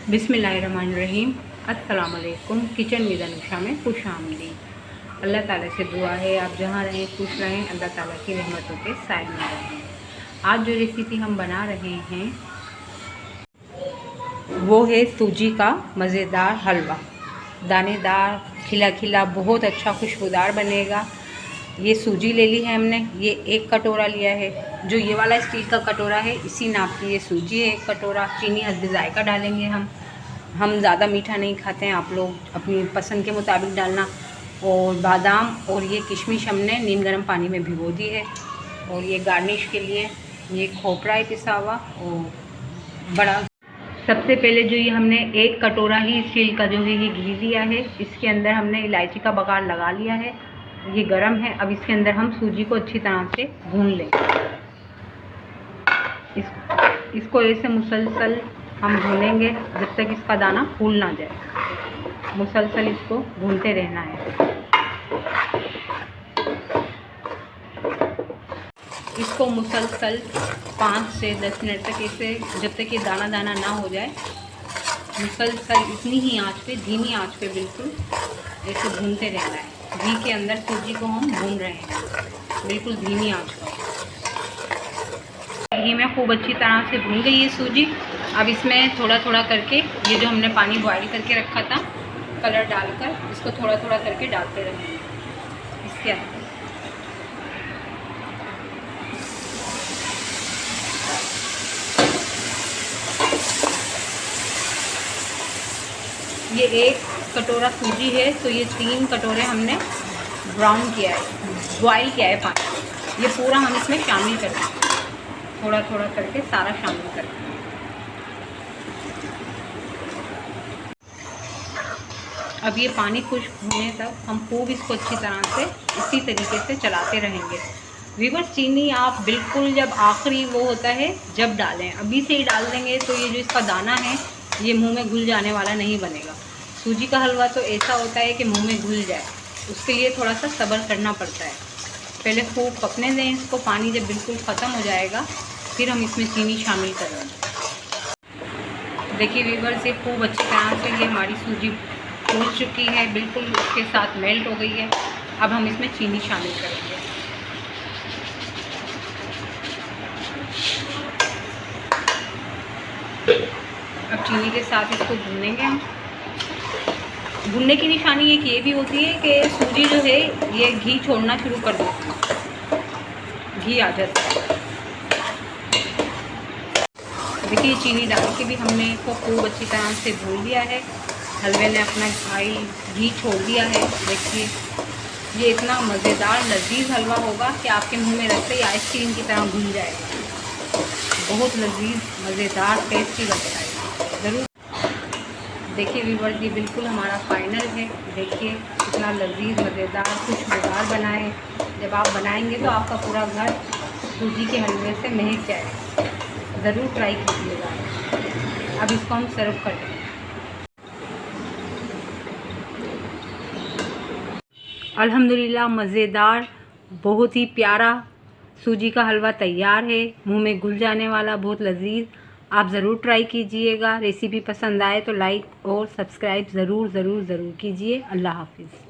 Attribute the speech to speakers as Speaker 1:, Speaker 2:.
Speaker 1: बिस्मिल्लाहिर्रहमानिर्रहीम। अस्सलाम वालेकुम। किचन विद अनुषा में खुशामदीद। अल्लाह ताला से दुआ है आप जहाँ रहें खुश रहें, अल्लाह ताला की रहमतों के साए में रहें। आज जो रेसिपी हम बना रहे हैं वो है सूजी का मज़ेदार हलवा। दानेदार खिला खिला बहुत अच्छा खुशबूदार बनेगा। ये सूजी ले ली है हमने, ये 1 कटोरा लिया है। जो ये वाला स्टील का कटोरा है इसी नाप की ये सूजी है 1 कटोरा। चीनी हस्बे जायका डालेंगे हम ज़्यादा मीठा नहीं खाते हैं, आप लोग अपनी पसंद के मुताबिक डालना। और बादाम और ये किशमिश हमने नीम गर्म पानी में भिगो दी है। और ये गार्निश के लिए ये खोपरा है पिसा हुआ और बड़ा। सबसे पहले जो ये हमने 1 कटोरा ही स्टील का जो है ये घी लिया है, इसके अंदर हमने इलायची का बघार लगा लिया है। ये गरम है। अब इसके अंदर हम सूजी को अच्छी तरह से भून लेंगे। इसको ऐसे मुसलसल हम भूनेंगे जब तक इसका दाना फूल ना जाए। मुसलसल इसको भूनते रहना है। इसको मुसलसल 5 से 10 मिनट तक ऐसे जब तक ये दाना दाना ना हो जाए, मुसलसल इतनी ही आंच पे, धीमी आंच पे बिल्कुल ऐसे भूनते रहना है। घी के अंदर सूजी को हम भून रहे हैं बिल्कुल धीमी आंच पर। घी में खूब अच्छी तरह से भून गई ये सूजी। अब इसमें थोड़ा थोड़ा करके ये जो हमने पानी बॉईल करके रखा था कलर डालकर, इसको थोड़ा थोड़ा करके डालते रहेंगे इसके अंदर। ये 1 कटोरा सूजी है तो ये 3 कटोरे हमने ब्राउन किया है, बॉईल किया है पानी। ये पूरा हम इसमें शामिल करेंगे, थोड़ा थोड़ा करके सारा शामिल करेंगे। अब ये पानी खुश्क होने तक हम खूब इसको अच्छी तरह से इसी तरीके से चलाते रहेंगे। व्यूअर्स, चीनी आप बिल्कुल जब आखिरी वो होता है जब डालें, अभी से ही डाल देंगे तो ये जो इसका दाना है ये मुंह में घुल जाने वाला नहीं बनेगा। सूजी का हलवा तो ऐसा होता है कि मुंह में घुल जाए, उसके लिए थोड़ा सा सब्र करना पड़ता है। पहले खूब पकने दें इसको। पानी जब बिल्कुल ख़त्म हो जाएगा फिर हम इसमें चीनी शामिल करेंगे। देखिए व्यूअर्स, ये खूब अच्छी तरह से ये हमारी सूजी फूल चुकी है, बिल्कुल उसके साथ मेल्ट हो गई है। अब हम इसमें चीनी शामिल करेंगे। अब चीनी के साथ इसको भूनेंगे हम। भुनने की निशानी एक ये भी होती है कि सूजी जो है ये घी छोड़ना शुरू कर देती है, घी आ जाता है। देखिए चीनी डाल के भी हमने इसको खूब अच्छी तरह से भून लिया है। हलवे ने अपना घी छोड़ दिया है। देखिए ये इतना मज़ेदार लजीज हलवा होगा कि आपके मुंह में रखते ही आइसक्रीम की तरह घुल जाएगा। बहुत लजीज मज़ेदार टेस्टी लगता है ज़रूर। देखिए व्यूअर्स, ये बिल्कुल हमारा फाइनल है। देखिए कितना लजीज मज़ेदार खुशबूदार बना है। जब आप बनाएंगे तो आपका पूरा घर सूजी के हलवे से महक जाएगा। ज़रूर ट्राई कीजिएगा। अब इसको हम सर्व कर देंगे। अल्हम्दुलिल्लाह मज़ेदार बहुत ही प्यारा सूजी का हलवा तैयार है, मुंह में घुल जाने वाला, बहुत लजीज। आप ज़रूर ट्राई कीजिएगा। रेसिपी पसंद आए तो लाइक और सब्सक्राइब ज़रूर कीजिए। अल्लाह हाफिज़।